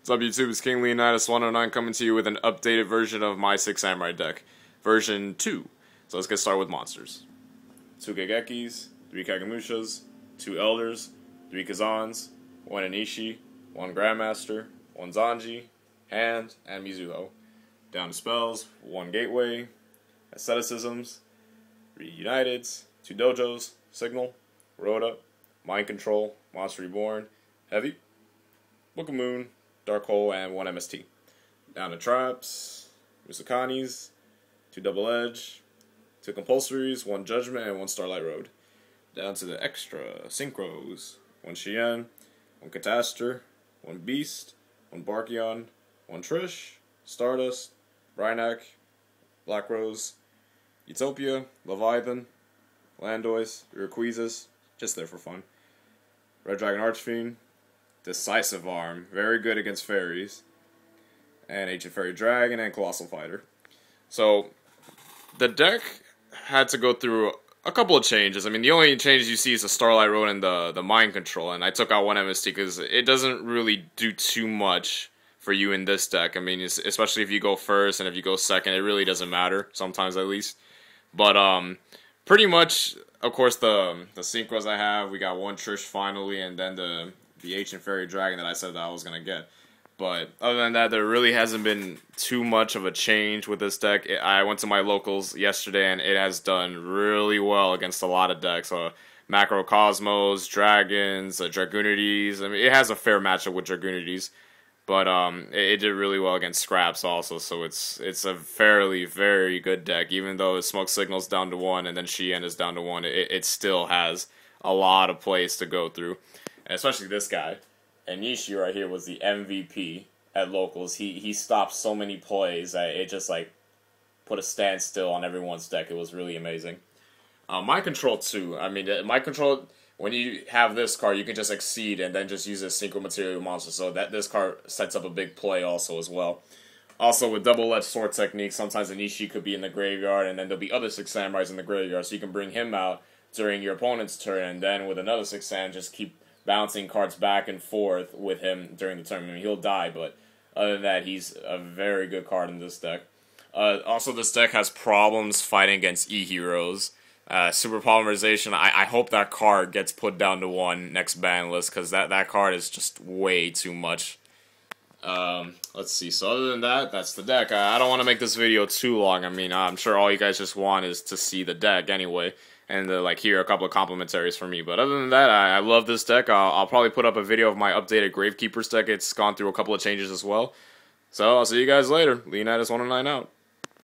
What's up YouTube, it's King Leonidas109 coming to you with an updated version of my 6 Samurai deck. Version 2. So let's get started with monsters. 2 Gegekis, 3 Kagemushas, 2 Elders, 3 Kazans, 1 Anishi, 1 Grandmaster, 1 Zanji, Hand, and Mizuho. Down to spells, 1 Gateway, Asceticisms, 3 Uniteds, 2 Dojos, Signal, Rhoda, Mind Control, Monster Reborn, Heavy, Book of Moon, Dark Hole, and 1 MST. Down to traps, Musakanis, 2 Double Edge, 2 Compulsories, 1 Judgment, and 1 Starlight Road. Down to the extra Synchros, 1 Shien, 1 Catastor, 1 Beast, 1 Barkion, 1 Trish, Stardust, Rhynak, Black Rose, Utopia, Leviathan, Landois, Urquizus, just there for fun. Red Dragon Archfiend, Decisive Arm, very good against fairies, and Ancient Fairy Dragon, and Colossal Fighter. So, the deck had to go through a couple of changes. I mean, the only changes you see is the Starlight Road and the Mind Control, and I took out 1 MST because it doesn't really do too much for you in this deck. I mean, especially if you go first and if you go second, it really doesn't matter, sometimes at least. But, pretty much, of course, the Synchros I have, we got 1 Trish finally, and then the Ancient Fairy Dragon that I said that I was going to get. But other than that, there really hasn't been too much of a change with this deck. I went to my locals yesterday, and it has done really well against a lot of decks. Macrocosmos, Dragons, Dragoonides. I mean, it has a fair matchup with Dragoonides. But it did really well against Scraps also, so it's a fairly, very good deck. Even though Smoke Signal's down to 1, and then Shien is down to 1, it still has a lot of plays to go through. And especially this guy, Anishi right here was the MVP at locals. He stopped so many plays that it just like put a standstill on everyone's deck. It was really amazing. Mind Control too. I mean, Mind Control, when you have this card, you can just Exceed and then just use a Synchro Material Monster. So that this card sets up a big play also as well. Also with Double-Edged Sword technique, sometimes Anishi could be in the graveyard, and then there'll be other 6 Samurais in the graveyard, so you can bring him out during your opponent's turn, and then with another 6 Sam, just keep bouncing cards back and forth with him during the turn. I mean, he'll die, but other than that, he's a very good card in this deck. Also, this deck has problems fighting against E-Heroes. Super Polymerization, I hope that card gets put down to 1 next ban list, because that card is just way too much. Let's see, so other than that, that's the deck. I don't want to make this video too long. I mean, I'm sure all you guys just want is to see the deck anyway, and like hear a couple of complimentaries from me. But other than that, I love this deck. I'll probably put up a video of my updated Gravekeeper's deck. It's gone through a couple of changes as well. So I'll see you guys later. Leonidas109 out.